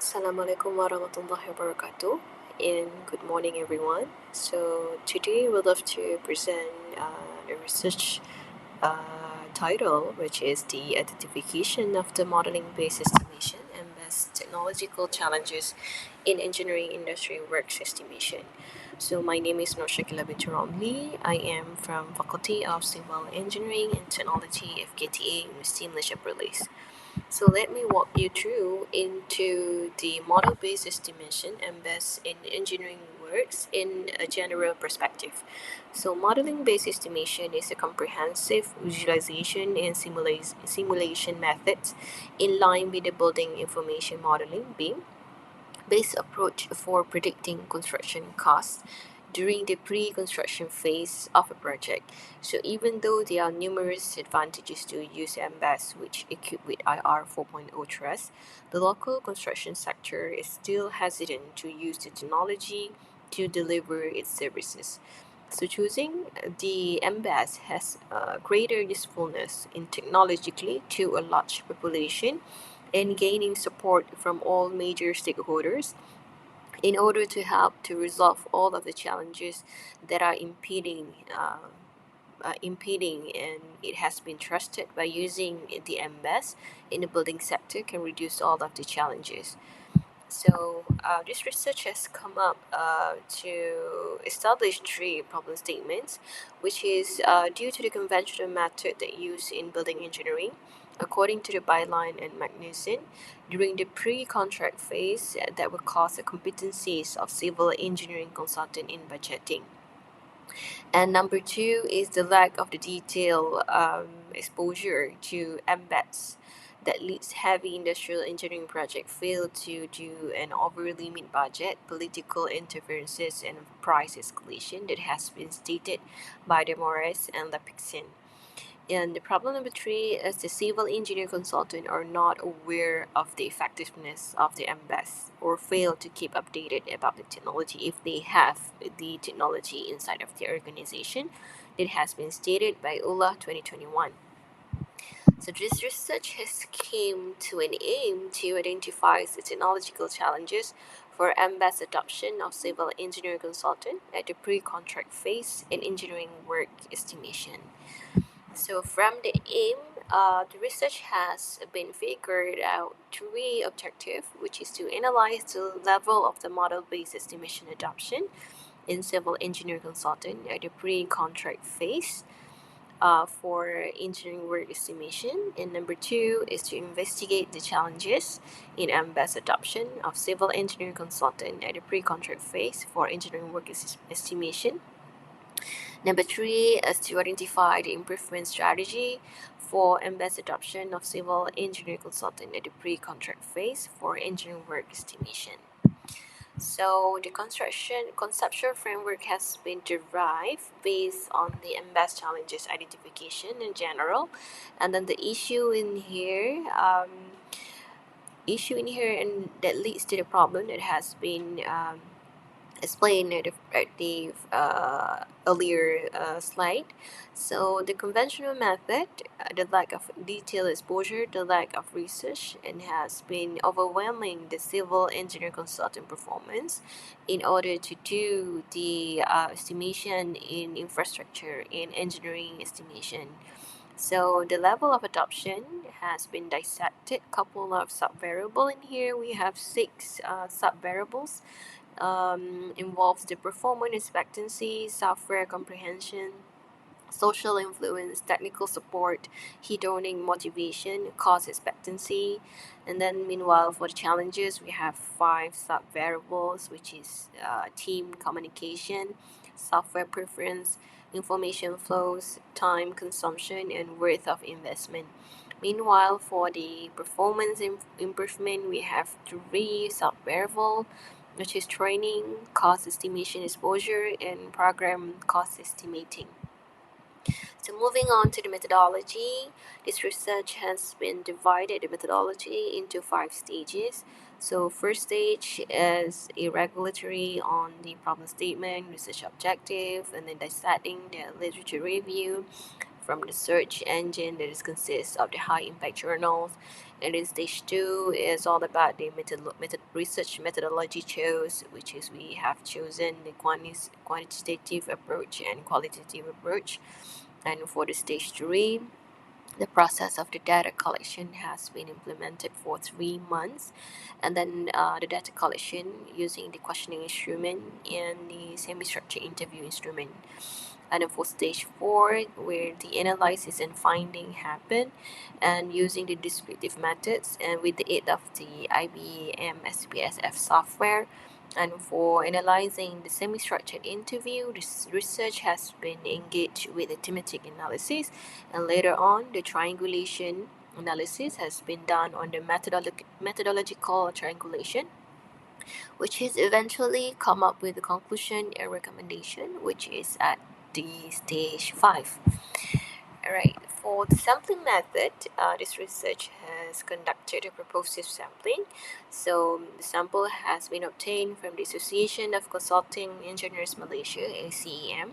Assalamualaikum warahmatullahi wabarakatuh, and good morning, everyone. So today we'd love to present a research title, which is the identification of the modeling-based estimation and best technological challenges in engineering industry works estimation. So my name is Nur Shakila bint Romli. I am from Faculty of Civil Engineering and Technology, FKTA, University Malaysia Perlis. So let me walk you through into the model-based estimation and best in engineering works in a general perspective. So modeling-based estimation is a comprehensive visualization and simulation methods in line with the building information modeling BIM based approach for predicting construction costs during the pre-construction phase of a project. So even though there are numerous advantages to use MBEST, which equipped with IR 4.0 trust, the local construction sector is still hesitant to use the technology to deliver its services. So choosing the MBEST has greater usefulness in technologically to a large population and gaining support from all major stakeholders in order to help to resolve all of the challenges that are impeding, and it has been trusted by using the MBES in the building sector can reduce all of the challenges. So this research has come up to establish three problem statements, which is due to the conventional method that used in building engineering, according to the byline and Magnuson, during the pre-contract phase that will cause the competencies of civil engineering consultant in budgeting. And number two is the lack of the detailed exposure to embeds that leads heavy industrial engineering project fail to do an over limit budget, political interferences, and price escalation that has been stated by the Morris and Lepixin. And the problem number three is the civil engineer consultant are not aware of the effectiveness of the MBES or fail to keep updated about the technology if they have the technology inside of the organization. That has been stated by ULA 2021. So this research has came to an aim to identify the technological challenges for MBES adoption of civil engineer consultant at the pre-contract phase in engineering work estimation. So from the aim, the research has been figured out three objectives, which is to analyze the level of the model-based estimation adoption in civil engineer consultant at the pre-contract phase for engineering work estimation. And number two is to investigate the challenges in MBES adoption of civil engineer consultant at the pre-contract phase for engineering work estimation. Number three is to identify the improvement strategy for MBEST adoption of civil engineering consultant at the pre-contract phase for engineering work estimation. So the conceptual framework has been derived based on the MBEST challenges identification in general, and then the issue in here and that leads to the problem that has been explained at the earlier slide. So the conventional method, the lack of detailed exposure, the lack of research, and has been overwhelming the civil engineer consultant performance in order to do the estimation in infrastructure in engineering estimation. So the level of adoption has been dissected. Couple of sub-variable in here. We have six sub-variables. Involves the performance expectancy, software comprehension, social influence, technical support, hedoning motivation, cost expectancy. And then meanwhile for the challenges we have five sub variables, which is team communication, software preference, information flows, time consumption, and worth of investment. Meanwhile, for the performance improvement, we have three sub variables, which is training, cost estimation exposure, and program cost estimating. So moving on to the methodology, this research has been divided the methodology into 5 stages. So first stage is a regulatory on the problem statement, research objective, and then dissecting the literature review, from the search engine that is consists of the high impact journals. And then stage two is all about the research methodology chose, which is we have chosen the quantitative approach and qualitative approach. And for the stage three, the process of the data collection has been implemented for 3 months, and then the data collection using the questioning instrument and the semi-structured interview instrument. And then for stage four, where the analysis and finding happen, and using the descriptive methods and with the aid of the IBM SPSF software. And for analyzing the semi-structured interview, this research has been engaged with the thematic analysis, and later on, the triangulation analysis has been done on the methodological triangulation, which is eventually come up with a conclusion and recommendation, which is at the stage 5. Alright, for the sampling method, this research has conducted a propulsive sampling. So the sample has been obtained from the Association of Consulting Engineers Malaysia, ACEM.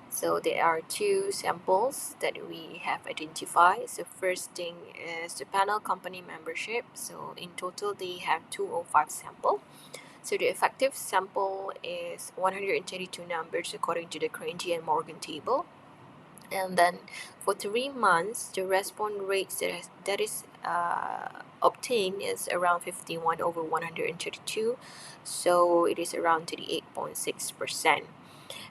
So there are two samples that we have identified. So first thing is the panel company membership. So in total, they have 205 samples. So the effective sample is 132 numbers according to the Cranji and Morgan table. And then for 3 months, the response rate that is obtained is around 51 over 132. So it is around 38.6%.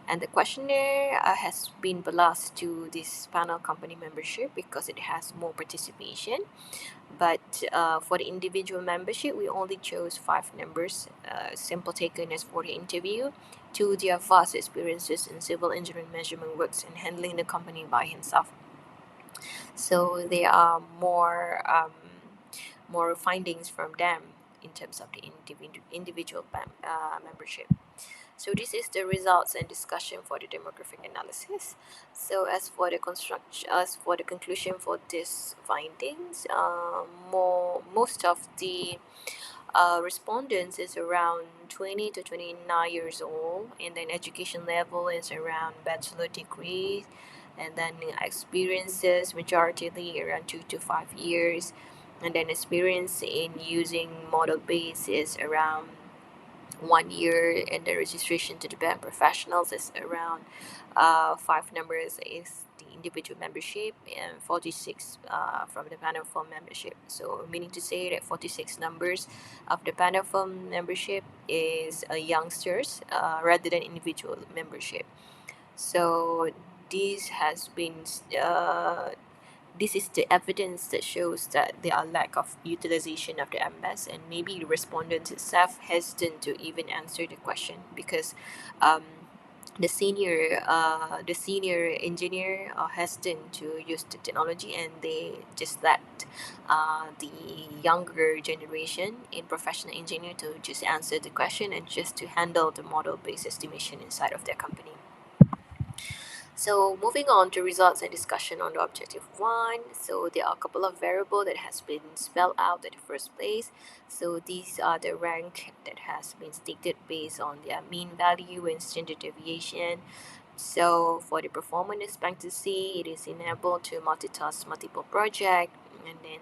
And the questionnaire has been balanced to this panel company membership because it has more participation. But for the individual membership, we only chose 5 numbers, sample taken as for the interview, to their vast experiences in civil engineering measurement works and handling the company by himself. So there are more findings from them in terms of the individual membership. So this is the results and discussion for the demographic analysis. So as for the conclusion for these findings, most of the respondents is around 20 to 29 years old, and then education level is around bachelor degree, and then experiences majority around 2 to 5 years, and then experience in using model base is around 1 year, and the registration to the band professionals is around 5 numbers is the individual membership and 46 from the panel firm membership. So meaning to say that 46 numbers of the panel firm membership is youngsters rather than individual membership. So this has been this is the evidence that shows that there are lack of utilization of the MBEST, and maybe the respondent itself hesitant to even answer the question because um, the senior engineer hesitant to use the technology, and they just let the younger generation in professional engineer to just answer the question and just to handle the model based estimation inside of their company. So moving on to results and discussion on the objective one. So there are a couple of variables that has been spelled out at the first place. So these are the rank that has been stated based on their mean value and standard deviation. So for the performance expectancy, it is enabled to multitask multiple projects, and then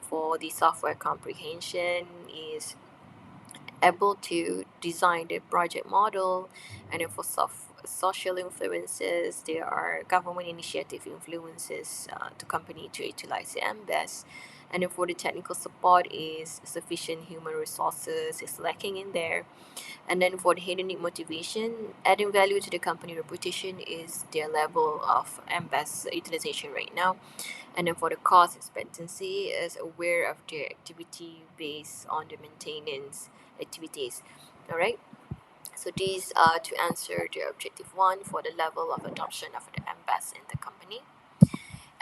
for the software comprehension is able to design the project model, and then for social influences, there are government initiative influences to company to utilize the MBEST. And then for the technical support is sufficient human resources is lacking in there. And then for the hedonic motivation, adding value to the company reputation is their level of MBEST utilization right now. And then for the cost expectancy is aware of their activity based on the maintenance activities. All right. So these are to answer the objective one for the level of adoption of the MBEST in the company.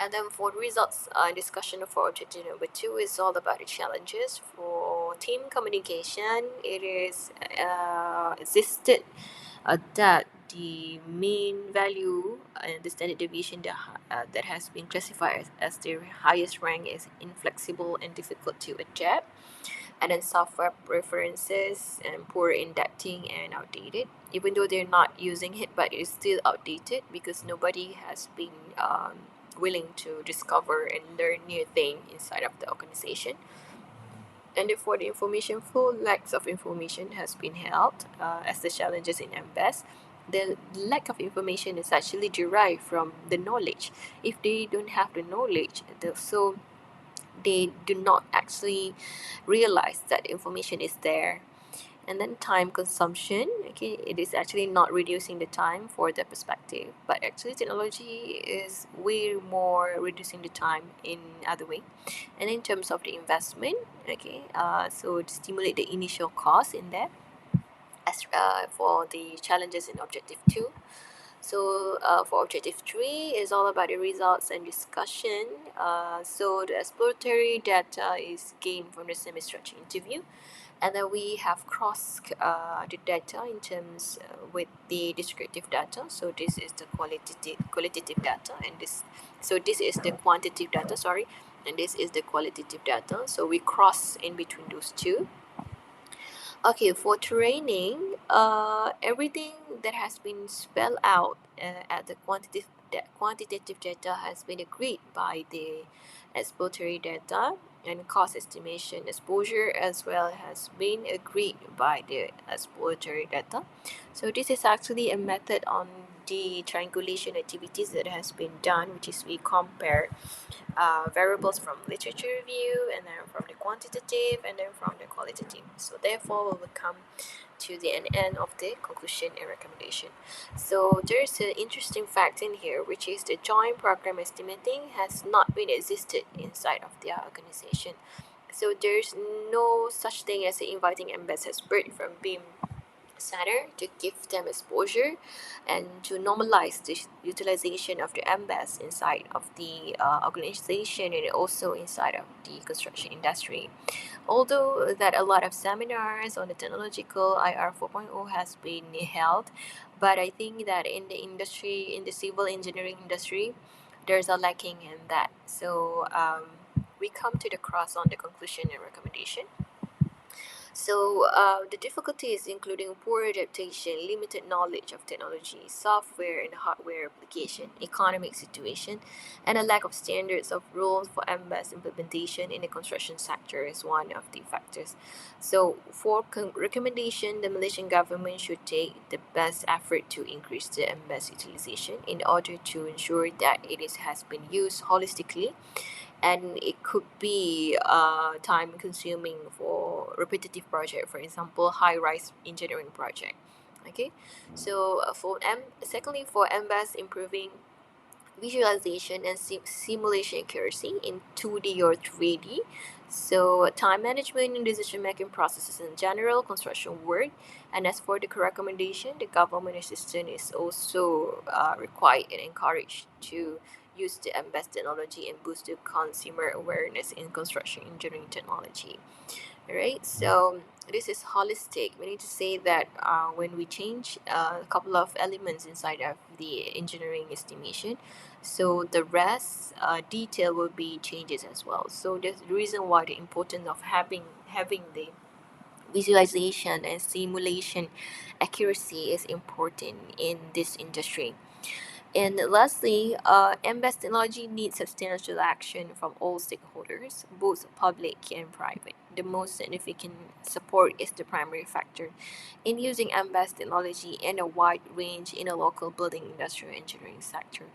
And then for the results discussion for objective number two is all about the challenges for team communication. It is existed that the mean value and the standard deviation that has been classified as the highest rank is inflexible and difficult to adapt, and then software preferences and poor indexing and outdated, even though they're not using it, but it's still outdated because nobody has been willing to discover and learn new things inside of the organization. And therefore, the information full lacks of information has been held as the challenges in MBEST. The lack of information is actually derived from the knowledge. If they don't have the knowledge, so they do not actually realize that information is there. And then time consumption, okay, it is actually not reducing the time for the perspective, but actually technology is way more reducing the time in other way. And in terms of the investment, okay, so to stimulate the initial cost in there as for the challenges in objective 2. So for objective 3 is all about the results and discussion. So the exploratory data is gained from the semi-structured interview, and then we have cross the data in terms with the descriptive data. So this is the qualitative data, and this is the quantitative data, sorry, and this is the qualitative data. So we cross in between those two. Okay, for training, everything that has been spelled out at the quantitative data has been agreed by the exploratory data, and cost estimation exposure as well has been agreed by the exploratory data. So this is actually a method on the triangulation activities that has been done, which is we compare variables from literature review, and then from the quantitative, and then from the qualitative. So therefore, we will come to the end of the conclusion and recommendation. So there's an interesting fact in here, which is the joint program estimating has not been existed inside of their organization. So there's no such thing as inviting ambassadors from BIM center to give them exposure and to normalize the utilization of the MBES inside of the organization and also inside of the construction industry. Although that a lot of seminars on the technological IR 4.0 has been held, but I think that in the industry, in the civil engineering industry, there's a lacking in that. So we come to the cross on the conclusion and recommendation. So the difficulties including poor adaptation, limited knowledge of technology, software and hardware application, economic situation, and a lack of standards of rules for MBES implementation in the construction sector is one of the factors. So for recommendation, the Malaysian government should take the best effort to increase the MBES utilization in order to ensure that has been used holistically, and it could be time consuming for repetitive project, for example high-rise engineering project. Okay, so secondly, for MBAS improving visualization and simulation accuracy in 2D or 3D. So time management and decision making processes in general construction work. And as for the recommendation, the government assistance is also required and encouraged to use the best technology and boost the consumer awareness in construction engineering technology. Right, so this is holistic. We need to say that when we change a couple of elements inside of the engineering estimation, so the rest detail will be changes as well. So there's the reason why the importance of having the visualization and simulation accuracy is important in this industry. And lastly, MBEST technology needs substantial action from all stakeholders, both public and private. The most significant support is the primary factor in using MBEST technology in a wide range in a local building industrial engineering sector.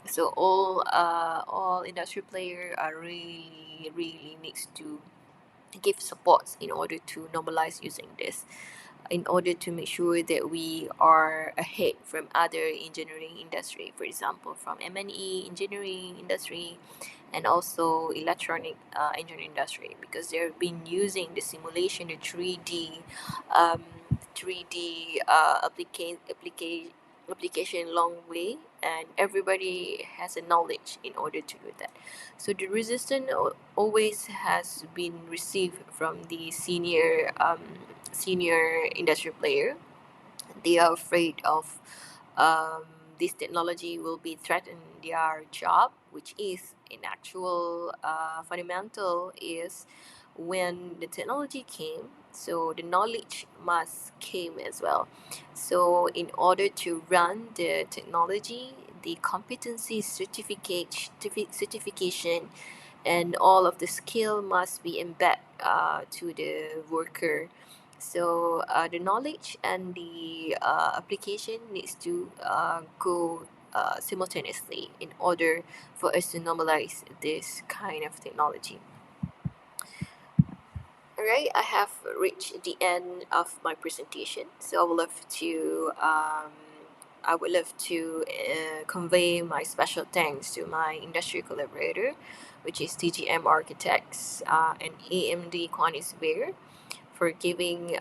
So all industry players are really needs to give supports in order to normalize using this, in order to make sure that we are ahead from other engineering industry, for example from M&E engineering industry and also electronic engineering industry, because they've been using the simulation, the um, 3D application long way, and everybody has a knowledge in order to do that. So the resistance always has been received from the senior industry player. They are afraid of this technology will be threaten their job, which is in actual fundamental is when the technology came, so the knowledge must came as well. So in order to run the technology, the competency certification, and all of the skill must be embedded to the worker. So the knowledge and the application needs to go simultaneously in order for us to normalize this kind of technology. All right, I have reached the end of my presentation, so I would love to convey my special thanks to my industry collaborator, which is TGM Architects and AMD Quantisware, for giving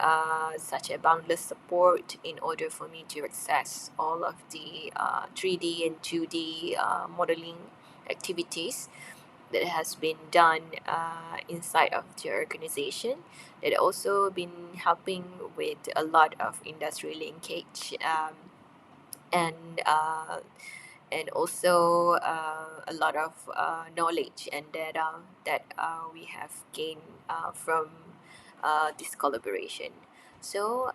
such a boundless support in order for me to access all of the 3D and 2D modeling activities that has been done inside of the organization. That also been helping with a lot of industry linkage, and also a lot of knowledge and data that we have gained from this collaboration. So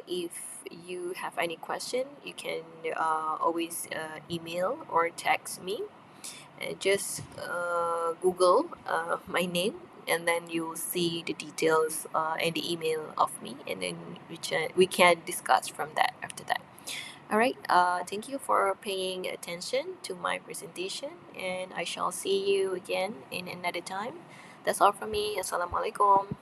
if you have any question, you can always email or text me. Just Google my name, and then you'll see the details and the email of me, and then we can discuss from that after that. All right. Thank you for paying attention to my presentation, and I shall see you again in another time. That's all from me. Assalamualaikum.